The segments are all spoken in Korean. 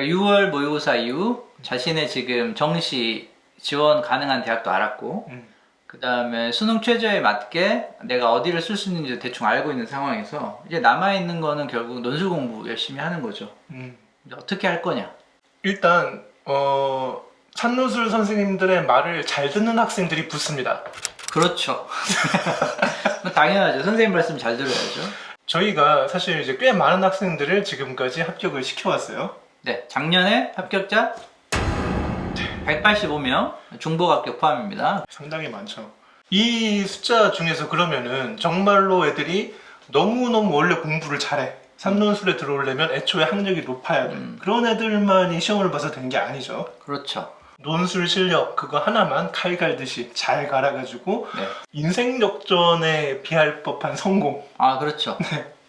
6월 모의고사 이후 자신의 지금 정시 지원 가능한 대학도 알았고 그 다음에 수능 최저에 맞게 내가 어디를 쓸 수 있는지 대충 알고 있는 상황에서 이제 남아있는 거는 결국 논술 공부 열심히 하는 거죠. 이제 어떻게 할 거냐. 일단 찬노술 선생님들의 말을 잘 듣는 학생들이 붙습니다. 그렇죠. 당연하죠. 선생님 말씀 잘 들어야죠. 저희가 사실 이제 꽤 많은 학생들을 지금까지 합격을 시켜왔어요. 네, 작년에 합격자 185명, 중복 합격 포함입니다. 상당히 많죠. 이 숫자 중에서 그러면은 정말로 애들이 너무너무 원래 공부를 잘해. 삼론술에 들어오려면 애초에 학력이 높아야 돼. 그런 애들만이 시험을 봐서 된 게 아니죠. 그렇죠. 논술 실력 그거 하나만 칼 갈듯이 잘 갈아가지고 네. 인생 역전에 비할 법한 성공. 아, 그렇죠.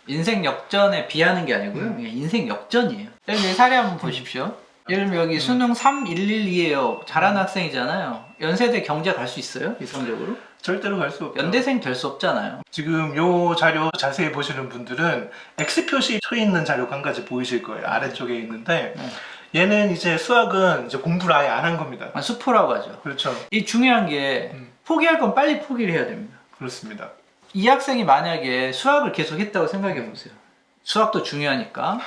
인생 역전에 비하는 게 아니고요. 그냥 인생 역전이에요. 여기 사례 한번 보십시오. 예를 들면 여기 수능 3112예요. 잘하는 학생이잖아요. 연세대 경제 갈 수 있어요? 이성적으로? 절대로 갈 수 없죠. 연대생 될 수 없잖아요. 지금 요 자료 자세히 보시는 분들은 X 표시 쳐 있는 자료가 한 가지 보이실 거예요. 아래쪽에 있는데 얘는 이제 수학은 이제 공부를 아예 안 한 겁니다. 아, 수포라고 하죠. 그렇죠. 이 중요한 게 포기할 건 빨리 포기를 해야 됩니다. 그렇습니다. 이 학생이 만약에 수학을 계속 했다고 생각해 보세요. 수학도 중요하니까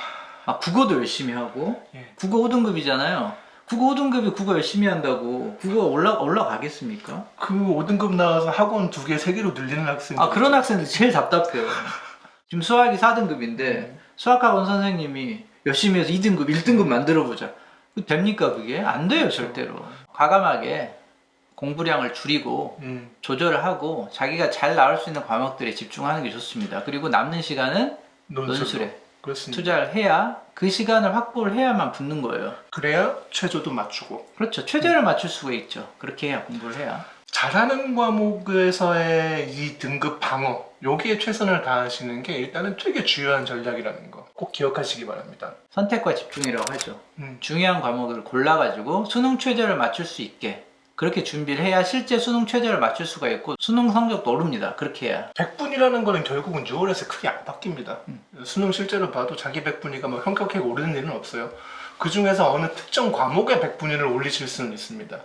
국어도 열심히 하고 예. 국어 5등급이잖아요. 국어 5등급이 국어 열심히 한다고 국어가 올라가겠습니까? 그 5등급 나와서 학원 2개, 3개로 늘리는 학생들. 아, 그런 학생들 제일 답답해요. 지금 수학이 4등급인데 수학학원 선생님이 열심히 해서 2등급, 1등급 만들어보자. 됩니까 그게? 안 돼요 절대로. 과감하게 공부량을 줄이고 조절을 하고 자기가 잘 나올 수 있는 과목들에 집중하는 게 좋습니다. 그리고 남는 시간은 논술에 그렇습니다. 투자를 해야 그 시간을 확보를 해야만 붙는 거예요. 그래야 최저도 맞추고. 그렇죠. 최저를 맞출 수가 있죠. 그렇게 해야 공부를 해야. 잘하는 과목에서의 이 등급 방어 여기에 최선을 다하시는 게 일단은 되게 중요한 전략이라는 거 꼭 기억하시기 바랍니다. 선택과 집중이라고 하죠. 중요한 과목을 골라가지고 수능 최저를 맞출 수 있게 그렇게 준비를 해야 실제 수능 최저를 맞출 수가 있고 수능 성적도 오릅니다. 그렇게 해야. 100분이라는 거는 결국은 6월에서 크게 안 바뀝니다. 수능 실제로 봐도 자기 100분위가 뭐 현격하게 오르는 일은 없어요. 그 중에서 어느 특정 과목에 100분위를 올리실 수는 있습니다.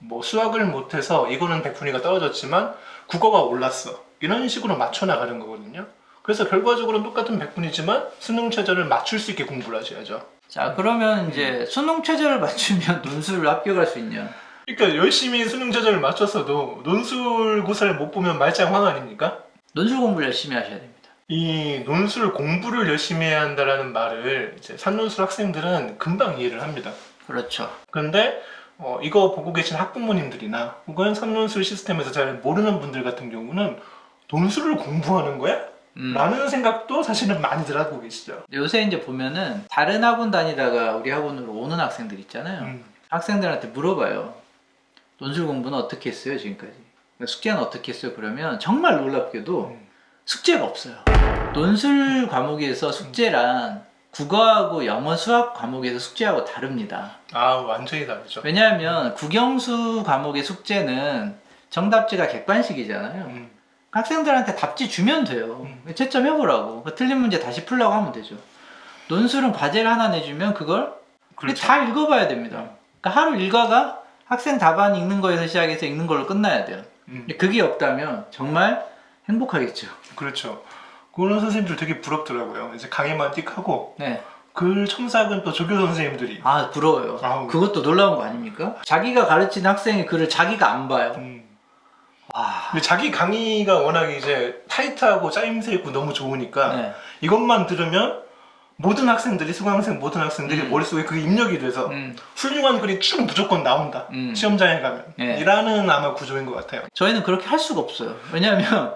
뭐 수학을 못해서 이거는 100분위가 떨어졌지만 국어가 올랐어. 이런 식으로 맞춰 나가는 거거든요. 그래서 결과적으로는 똑같은 100분이지만 수능 최저를 맞출 수 있게 공부를 하셔야죠. 자, 그러면 이제 수능 최저를 맞추면 논술을 합격할 수 있냐? 그러니까 열심히 수능 최저를 맞췄어도 논술고사를 못 보면 말짱황 아닙니까? 논술 공부를 열심히 하셔야 됩니다. 이 논술 공부를 열심히 해야 한다는 말을 이제 산논술 학생들은 금방 이해를 합니다. 그렇죠. 그런데 이거 보고 계신 학부모님들이나 혹은 산논술 시스템에서 잘 모르는 분들 같은 경우는 논술을 공부하는 거야? 라는 생각도 사실은 많이들 하고 계시죠. 요새 이제 보면은 다른 학원 다니다가 우리 학원으로 오는 학생들 있잖아요. 학생들한테 물어봐요. 논술 공부는 어떻게 했어요 지금까지? 숙제는 어떻게 했어요? 그러면 정말 놀랍게도 숙제가 없어요. 논술 과목에서 숙제란 국어하고 영어 수학 과목에서 숙제하고 다릅니다. 아, 완전히 다르죠. 왜냐하면 국영수 과목의 숙제는 정답지가 객관식이잖아요. 학생들한테 답지 주면 돼요. 채점 해보라고. 틀린 문제 다시 풀라고 하면 되죠. 논술은 과제를 하나 내주면 그걸 그렇죠. 다 읽어봐야 됩니다. 그러니까 하루 일과가 학생 답안 읽는 거에서 시작해서 읽는 걸로 끝나야 돼요. 근데 그게 없다면 정말 행복하겠죠. 그렇죠. 그런 선생님들 되게 부럽더라고요. 이제 강의만 띡 하고 네. 글 첨삭은 또 조교 선생님들이 아, 부러워요. 아우. 그것도 놀라운 거 아닙니까? 자기가 가르치는 학생의 글을 자기가 안 봐요. 와. 근데 자기 강의가 워낙 이제 타이트하고 짜임새 있고 너무 좋으니까 네. 이것만 들으면 모든 학생들이 수강생 모든 학생들이 머릿속에 그게 입력이 돼서 훌륭한 글이 쭉 무조건 나온다. 시험장에 가면 네. 이라는 아마 구조인 것 같아요. 저희는 그렇게 할 수가 없어요. 왜냐하면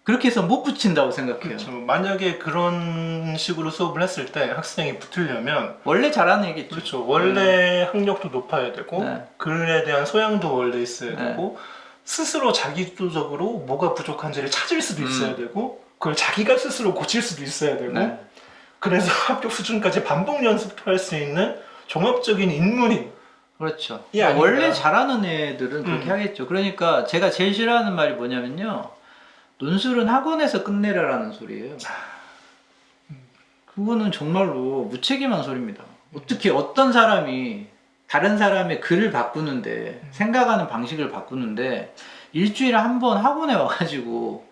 그렇게 해서 못 붙인다고 생각해요. 그렇죠. 만약에 그런 식으로 수업을 했을 때 학생이 붙으려면 원래 잘하는 얘기죠. 그렇죠. 원래 학력도 높아야 되고 네. 글에 대한 소양도 원래 있어야 네. 되고 스스로 자기주도적으로 뭐가 부족한지를 찾을 수도 있어야 되고 그걸 자기가 스스로 고칠 수도 있어야 되고 네. 그래서 합격 수준까지 반복 연습할 수 있는 종합적인 인문인. 그렇죠. 이 아닌가. 원래 잘하는 애들은 그렇게 하겠죠. 그러니까 제가 제일 싫어하는 말이 뭐냐면요. 논술은 학원에서 끝내라라는 소리예요. 그거는 정말로 무책임한 소리입니다. 어떻게 어떤 사람이 다른 사람의 글을 바꾸는데 생각하는 방식을 바꾸는데 일주일에 한 번 학원에 와가지고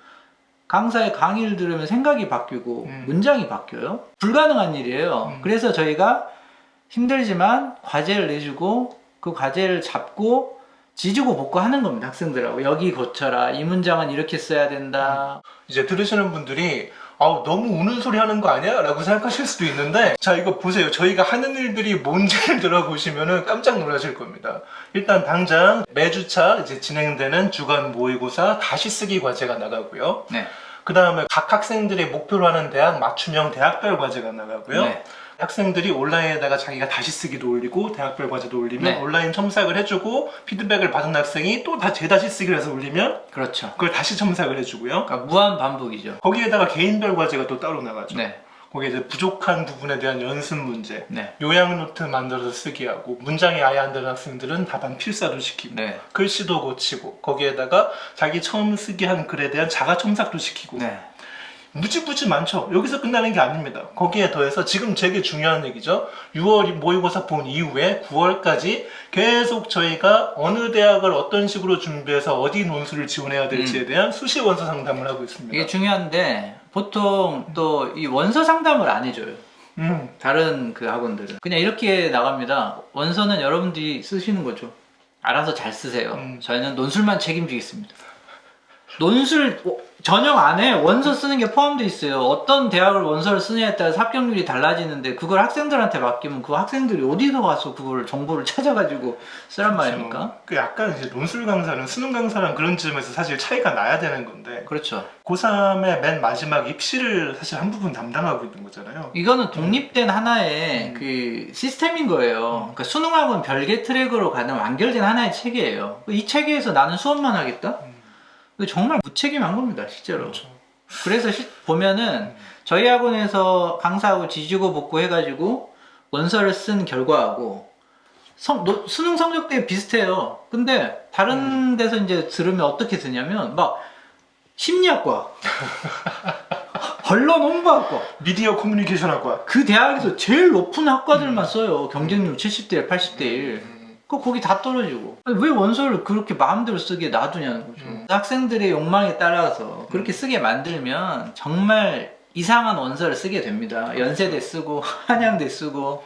강사의 강의를 들으면 생각이 바뀌고 문장이 바뀌어요? 불가능한 일이에요. 그래서 저희가 힘들지만 과제를 내주고 그 과제를 잡고 지지고 볶고 하는 겁니다. 학생들하고 여기 고쳐라, 이 문장은 이렇게 써야 된다. 이제 들으시는 분들이 너무 우는 소리 하는 거 아니야? 라고 생각하실 수도 있는데, 자, 이거 보세요. 저희가 하는 일들이 뭔지를 들어보시면 깜짝 놀라실 겁니다. 일단 당장 매주차 이제 진행되는 주간 모의고사 다시 쓰기 과제가 나가고요. 네. 그 다음에 각 학생들이 목표로 하는 대학 맞춤형 대학별 과제가 나가고요. 네. 학생들이 온라인에다가 자기가 다시 쓰기도 올리고 대학별 과제도 올리면 네. 온라인 첨삭을 해주고 피드백을 받은 학생이 또 재다시 쓰기를 해서 올리면 그렇죠. 그걸 다시 첨삭을 해주고요. 그러니까 무한 반복이죠. 거기에다가 개인별 과제가 또 따로 나가죠. 네. 거기에 이제 부족한 부분에 대한 연습 문제, 네. 요약 노트 만들어서 쓰게 하고, 문장이 아예 안 되는 학생들은 답안 필사도 시키고, 네. 글씨도 고치고, 거기에다가 자기 처음 쓰기 한 글에 대한 자가 첨삭도 시키고, 네. 무지무지 많죠. 여기서 끝나는 게 아닙니다. 거기에 더해서 지금 되게 중요한 얘기죠. 6월 모의고사 본 이후에 9월까지 계속 저희가 어느 대학을 어떤 식으로 준비해서 어디 논술을 지원해야 될지에 대한 수시 원서 상담을 하고 있습니다. 이게 중요한데 보통 또 이 원서 상담을 안 해줘요. 다른 그 학원들은 그냥 이렇게 나갑니다. 원서는 여러분들이 쓰시는 거죠. 알아서 잘 쓰세요. 저희는 논술만 책임지겠습니다. 논술 전형 안에 원서 쓰는 게 포함되어 있어요. 어떤 대학을 원서를 쓰냐에 따라서 합격률이 달라지는데 그걸 학생들한테 맡기면 그 학생들이 어디서 가서 그걸 정보를 찾아가지고 쓰란 말입니까? 그 약간 이제 논술 강사는 수능 강사랑 그런 점에서 사실 차이가 나야 되는 건데, 그렇죠. 고3의 맨 마지막 입시를 사실 한 부분 담당하고 있는 거잖아요. 이거는 독립된 하나의 그 시스템인 거예요. 그러니까 수능하고는 별개 트랙으로 가는 완결된 하나의 체계예요. 이 체계에서 나는 수업만 하겠다? 이거 정말 무책임한 겁니다, 실제로. 그렇죠. 그래서 보면은 저희 학원에서 강사하고 지지고 볶고 해가지고 원서를 쓴 결과하고 수능 성적대 비슷해요. 근데 다른 데서 이제 들으면 어떻게 드냐면 막 심리학과, 언론 홍보학과, 미디어 커뮤니케이션 학과. 그 대학에서 제일 높은 학과들만 써요. 경쟁률 70대 1, 80대 1. 거기 다 떨어지고. 아니, 왜 원서를 그렇게 마음대로 쓰게 놔두냐는 거죠. 학생들의 욕망에 따라서 그렇게 쓰게 만들면 정말 이상한 원서를 쓰게 됩니다. 연세대 쓰고 한양대 쓰고.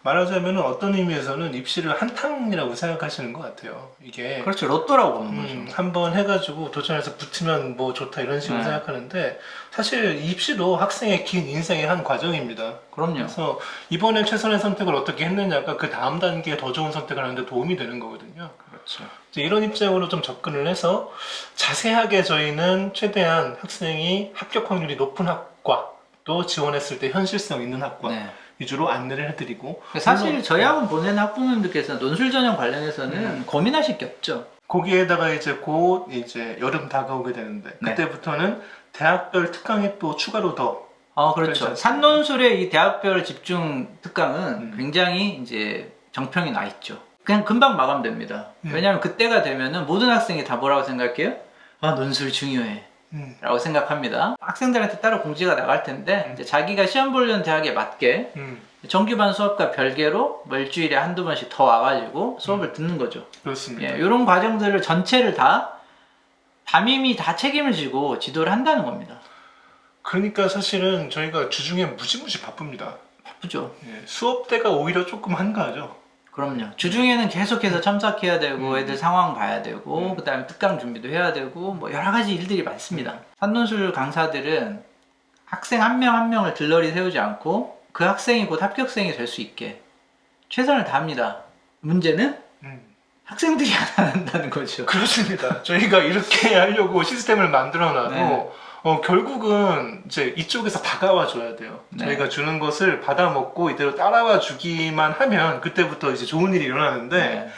말하자면 어떤 의미에서는 입시를 한탕이라고 생각하시는 것 같아요. 이게 그렇죠. 로또라고 보는 거죠. 한번 해가지고 도전해서 붙으면 뭐 좋다 이런 식으로 생각하는데, 사실 입시도 학생의 긴 인생의 한 과정입니다. 그럼요. 그래서 이번에 최선의 선택을 어떻게 했느냐가 그 다음 단계에 더 좋은 선택을 하는데 도움이 되는 거거든요. 그렇죠. 이제 이런 입장으로 좀 접근을 해서 자세하게 저희는 최대한 학생이 합격 확률이 높은 학과, 또 지원했을 때 현실성 있는 학과 네. 위주로 안내를 해드리고, 사실 물론 저희 학원 보내는 학부모님들께서는 논술 전형 관련해서는 고민하실 게 없죠. 거기에다가 이제 곧 이제 여름 다가오게 되는데, 네. 그때부터는 대학별 특강이 또 추가로 더 그렇죠. 그렇죠. 산논술의 이 대학별 집중 특강은 굉장히 이제 정평이 나 있죠. 그냥 금방 마감됩니다. 왜냐하면 그때가 되면은 모든 학생이 다 뭐라고 생각해요? 논술 중요해. 라고 생각합니다. 학생들한테 따로 공지가 나갈 텐데 이제 자기가 시험 보려는 대학에 맞게 정규반 수업과 별개로 뭐 일주일에 한두 번씩 더 와가지고 수업을 듣는 거죠. 그렇습니다. 이런 과정들을 전체를 다 담임이 다 책임을 지고 지도를 한다는 겁니다. 그러니까 사실은 저희가 주중에 무지무지 바쁩니다. 바쁘죠. 수업 때가 오히려 조금 한가하죠. 그럼요. 주중에는 계속해서 첨삭해야 되고 애들 상황 봐야 되고 그다음에 특강 준비도 해야 되고 뭐 여러 가지 일들이 많습니다. 산논술 강사들은 학생 한 명 한 명을 들러리 세우지 않고 그 학생이 곧 합격생이 될 수 있게 최선을 다합니다. 문제는 학생들이 안 한다는 거죠. 그렇습니다. 저희가 이렇게 하려고 시스템을 만들어놔도 네. 결국은 이제 이쪽에서 다가와 줘야 돼요. 네. 저희가 주는 것을 받아 먹고 이대로 따라와 주기만 하면 그때부터 이제 좋은 일이 일어나는데, 네.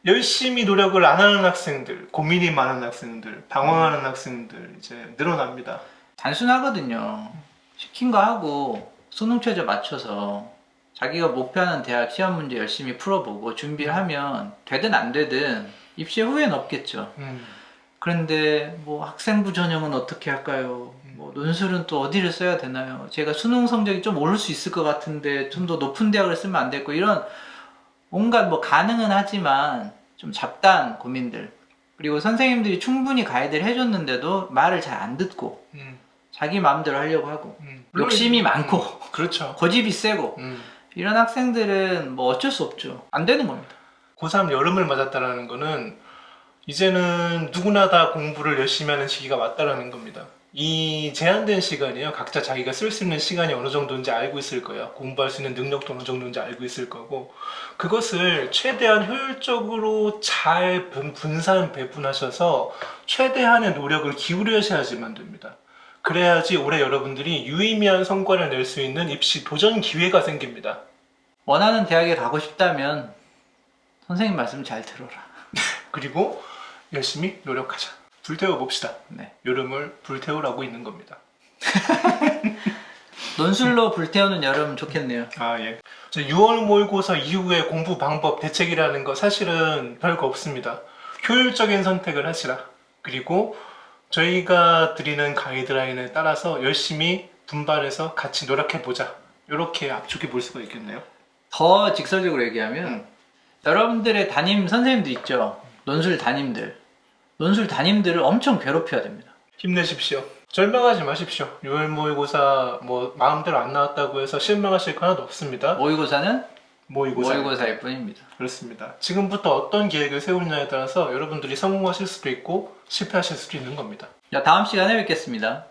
열심히 노력을 안 하는 학생들, 고민이 많은 학생들, 방황하는 학생들 이제 늘어납니다. 단순하거든요. 시킨 거 하고 수능 최저 맞춰서 자기가 목표하는 대학 시험 문제 열심히 풀어보고 준비를 하면 되든 안 되든 입시 후회는 없겠죠. 그런데 뭐 학생부 전형은 어떻게 할까요? 뭐 논술은 또 어디를 써야 되나요? 제가 수능 성적이 좀 오를 수 있을 것 같은데 좀 더 높은 대학을 쓰면 안 될까? 이런 온갖 뭐 가능은 하지만 좀 잡다한 고민들. 그리고 선생님들이 충분히 가이드를 해줬는데도 말을 잘 안 듣고 자기 마음대로 하려고 하고 욕심이 많고 그렇죠. 고집이 세고 이런 학생들은 뭐 어쩔 수 없죠. 안 되는 겁니다. 고3 여름을 맞았다라는 거는 이제는 누구나 다 공부를 열심히 하는 시기가 왔다라는 겁니다. 이 제한된 시간이요. 각자 자기가 쓸 수 있는 시간이 어느 정도인지 알고 있을 거예요. 공부할 수 있는 능력도 어느 정도인지 알고 있을 거고 그것을 최대한 효율적으로 잘 분산 배분하셔서 최대한의 노력을 기울여셔야지만 됩니다. 그래야지 올해 여러분들이 유의미한 성과를 낼 수 있는 입시 도전 기회가 생깁니다. 원하는 대학에 가고 싶다면 선생님 말씀 잘 들어라. 그리고 열심히 노력하자. 불태워 봅시다. 네. 여름을 불태우라고 있는 겁니다. 논술로 불태우는 여름 좋겠네요. 아 예. 6월 모의고사 이후의 공부 방법 대책이라는 거 사실은 별거 없습니다. 효율적인 선택을 하시라. 그리고 저희가 드리는 가이드라인에 따라서 열심히 분발해서 같이 노력해 보자. 이렇게 압축해 볼 수가 있겠네요. 더 직설적으로 얘기하면 여러분들의 담임 선생님들 있죠. 논술 담임들을 엄청 괴롭혀야 됩니다. 힘내십시오. 절망하지 마십시오. 6월 모의고사 뭐 마음대로 안 나왔다고 해서 실망하실 거 하나도 없습니다. 모의고사는 모의고사. 모의고사일 뿐입니다. 그렇습니다. 지금부터 어떤 계획을 세우느냐에 따라서 여러분들이 성공하실 수도 있고 실패하실 수도 있는 겁니다. 자, 다음 시간에 뵙겠습니다.